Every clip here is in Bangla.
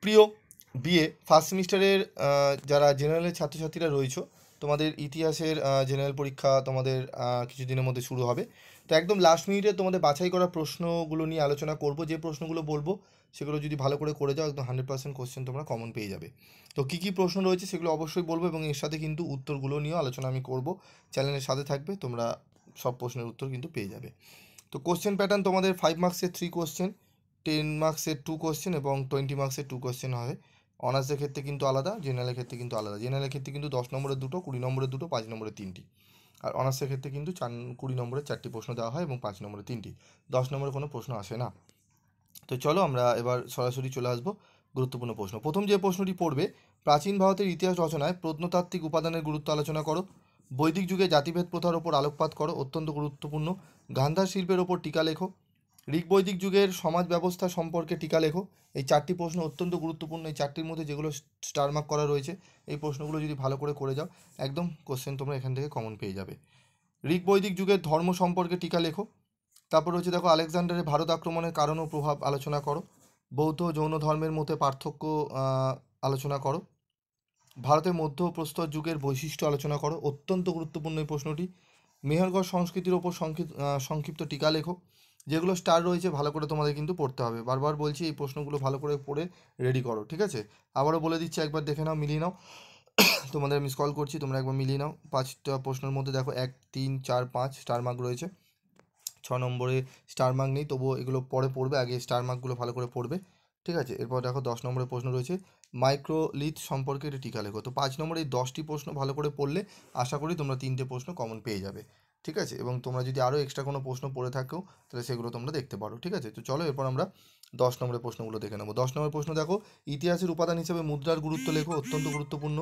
প্রিয় বিএ ফার্স্ট সেমিস্টারের যারা জেনারেলের ছাত্রছাত্রীরা রয়েছো, তোমাদের ইতিহাসের জেনারেল পরীক্ষা তোমাদের কিছুদিনের মধ্যে শুরু হবে। তো একদম লাস্ট মিনিটে তোমাদের বাছাই করা প্রশ্নগুলো নিয়ে আলোচনা করব। যে প্রশ্নগুলো বলবো সেগুলো যদি ভালো করে যাও, একদম 100% কোশ্চেন তোমরা কমন পেয়ে যাবে। তো কী কী প্রশ্ন রয়েছে সেগুলো অবশ্যই বলবো, এবং এর সাথে কিন্তু উত্তরগুলো নিয়েও আলোচনা আমি করব। চ্যানেলের সাথে থাকবে, তোমরা সব প্রশ্নের উত্তর কিন্তু পেয়ে যাবে। তো কোশ্চেন প্যাটার্ন তোমাদের 5 মার্কসের 3 কোশ্চেন, 10 মার্কসের 2 কোশ্চেন এবং 20 মার্কসের 2 কোশ্চেন হয়। অনার্সের ক্ষেত্রে কিন্তু আলাদা, জেনারেলের ক্ষেত্রে কিন্তু আলাদা। জেনারেলের ক্ষেত্রে কিন্তু 10 নম্বরের দুটো, 20 নম্বরের দুটো, 5 নম্বরের তিনটি। আর অনার্সের ক্ষেত্রে কিন্তু 20 নম্বরের 4টি প্রশ্ন দেওয়া হয় এবং 5 নম্বরের তিনটি। 10 নম্বরের কোনো প্রশ্ন আসে না। তো চলো আমরা এবার সরাসরি চলে আসবো গুরুত্বপূর্ণ প্রশ্ন। প্রথম যে প্রশ্নটি পড়বে, প্রাচীন ভারতের ইতিহাস রচনায় প্রত্নতাত্ত্বিক উপাদানের গুরুত্ব আলোচনা করো। বৈদিক যুগে জাতিভেদ প্রথার ওপর আলোকপাত করো, অত্যন্ত গুরুত্বপূর্ণ। গান্ধার শিল্পের ওপর টিকা লেখো। ঋগ বৈদিক যুগের সমাজ ব্যবস্থা সম্পর্কে টিকা লেখো। এই 4টি প্রশ্ন অত্যন্ত গুরুত্বপূর্ণ। এই 4টির মধ্যে যেগুলো স্টার মার্ক করা রয়েছে, এই প্রশ্নগুলো যদি ভালো করে যাও, একদম কোশ্চেন তোমরা এখান থেকে কমন পেয়ে যাবে। ঋগ বৈদিক যুগের ধর্ম সম্পর্কে টিকা লেখো। তারপর হচ্ছে দেখো, আলেকজান্ডারের ভারত আক্রমণের কারণ ও প্রভাব আলোচনা করো। বৌদ্ধ ও জৈন ধর্মের মধ্যে পার্থক্য আলোচনা করো। ভারতের মধ্য ও প্রস্তর যুগের বৈশিষ্ট্য আলোচনা করো, অত্যন্ত গুরুত্বপূর্ণ এই প্রশ্নটি। মেহেরগড় সংস্কৃতির ওপর সংক্ষিপ্ত টিকা লেখো। যেগুলো স্টার রয়েছে ভালো করে তোমাদের কিন্তু পড়তে হবে। বারবার বলছি, এই প্রশ্নগুলো ভালো করে পড়ে রেডি করো, ঠিক আছে? আবারও বলে দিচ্ছি, একবার দেখে নাও, মিলিয়ে নাও। তোমাদের আমি স্কল করছি, তোমরা একবার মিলিয়ে নাও। 5টা প্রশ্নের মধ্যে দেখো 1, 3, 4, 5 স্টার মার্ক রয়েছে। 6 নম্বরে স্টার মার্ক নেই, তবুও এগুলো পরে পড়বে, আগে স্টার মার্কগুলো ভালো করে পড়বে, ঠিক আছে? এরপর দেখো 10 নম্বরের প্রশ্ন রয়েছে, মাইক্রোলিথ সম্পর্কে এটা টিকা লেখো। তো 5 নম্বরে এই 10টি প্রশ্ন ভালো করে পড়লে আশা করি তোমরা 3টে প্রশ্ন কমন পেয়ে যাবে, ঠিক আছে? এবং তোমরা যদি আরও এক্সট্রা কোনো প্রশ্ন পড়ে থাকো, তাহলে সেগুলো তোমরা দেখতে পারো, ঠিক আছে? তো চলো এরপর আমরা 10 নম্বরের প্রশ্নগুলো দেখে নেবো। 10 নম্বর প্রশ্ন দেখো, ইতিহাসের উপাদান হিসেবে মুদ্রার গুরুত্ব লেখো, অত্যন্ত গুরুত্বপূর্ণ।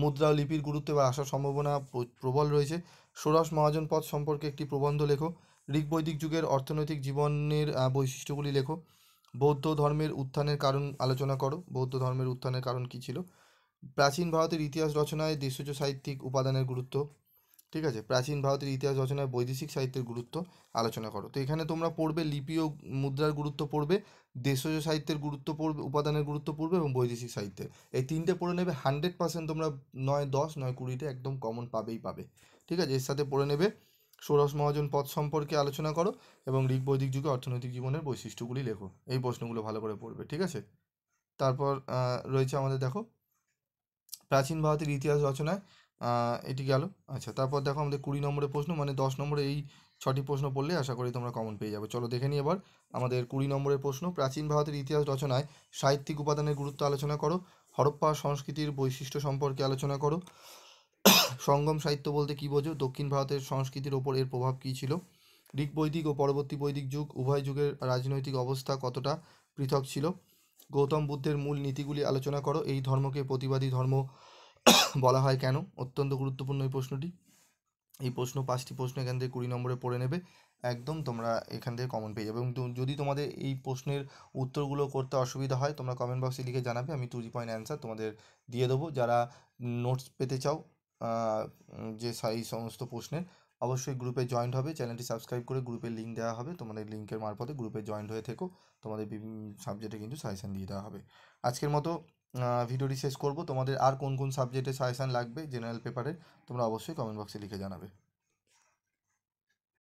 মুদ্রা ও লিপির গুরুত্ব এবার আসার সম্ভাবনা প্রবল রয়েছে। ষোড়শ মহাজন পদ সম্পর্কে একটি প্রবন্ধ লেখো। ঋগ বৈদিক যুগের অর্থনৈতিক জীবনের বৈশিষ্ট্যগুলি লেখো। বৌদ্ধ ধর্মের উত্থানের কারণ আলোচনা করো। বৌদ্ধ ধর্মের উত্থানের কারণ কী ছিল? প্রাচীন ভারতের ইতিহাস রচনায় দেশজ সাহিত্যিক উপাদানের গুরুত্ব, ঠিক আছে? প্রাচীন ভারতের ইতিহাস রচনায় বৈদেশিক সাহিত্যের গুরুত্ব আলোচনা করো। তো এখানে তোমরা পড়বে লিপি ও মুদ্রার গুরুত্ব পড়বে, দেশজ সাহিত্যের গুরুত্ব পড়বে, উপাদানের গুরুত্ব পড়বে এবং বৈদেশিক সাহিত্যের। এই 3টে পড়ে নেবে, 100% তোমরা নয় 10 নয় 20তে একদম কমন পাবেই পাবে, ঠিক আছে? এর সাথে পড়ে নেবে ষোড়শ মহাজন পদ সম্পর্কে আলোচনা করো এবং ঋগ বৈদিক যুগে অর্থনৈতিক জীবনের বৈশিষ্ট্যগুলি লেখো। এই প্রশ্নগুলো ভালো করে পড়বে, ঠিক আছে? তারপর রয়েছে আমাদের দেখো প্রাচীন ভারতের ইতিহাস রচনায়, এটি গেল। আচ্ছা, তারপর দেখো আমাদের 20 নম্বরের প্রশ্ন, মানে 10 নম্বরে এই 6টি প্রশ্ন পড়লে আশা করি তোমরা কমন পেয়ে যাবে। চলো দেখে নিই এবার আমাদের 20 নম্বরের প্রশ্ন, প্রাচীন ভারতের ইতিহাস রচনায় সাহিত্যিক উপাদানের গুরুত্ব আলোচনা করো। হরপ্পা সংস্কৃতির বৈশিষ্ট্য সম্পর্কে আলোচনা করো। সঙ্গম সাহিত্য বলতে কী বোঝো? দক্ষিণ ভারতের সংস্কৃতির ওপর এর প্রভাব কী ছিল? ঋগ বৈদিক ও পরবর্তী বৈদিক যুগ উভয় যুগের রাজনৈতিক অবস্থা কতটা পৃথক ছিল? গৌতম বুদ্ধের মূল নীতিগুলি আলোচনা করো। এই ধর্মকে প্রতিবাদী ধর্ম বলা হয় কেন? অত্যন্ত গুরুত্বপূর্ণ এই প্রশ্নটি। এই প্রশ্ন 5টি প্রশ্ন এখান থেকে 20 নম্বরে পড়ে নেবে, একদম তোমরা এখান থেকে কমন পেয়ে যাবে। এবং যদি তোমাদের এই প্রশ্নের উত্তরগুলো করতে অসুবিধা হয়, তোমরা কমেন্ট বক্সে লিখে জানাবে, আমি 2 পয়েন্ট অ্যান্সার তোমাদের দিয়ে দেবো। যারা নোটস পেতে চাও যে এই সমস্ত প্রশ্নের, অবশ্যই গ্রুপে জয়েন্ট হবে, চ্যানেলটি সাবস্ক্রাইব করে গ্রুপের লিঙ্ক দেওয়া হবে, তোমাদের লিঙ্কের মারফতে গ্রুপে জয়েন্ট হয়ে থেকো, তোমাদের বিভিন্ন সাবজেক্টে কিন্তু সাজেশান দিয়ে দেওয়া হবে। আজকের মতো ভিডিওটি শেষ করব। তোমাদের আর কোন কোন সাবজেক্টে সাজেশান লাগবে জেনারেল পেপারে, তোমরা অবশ্যই কমেন্ট বক্সে লিখে জানাবে।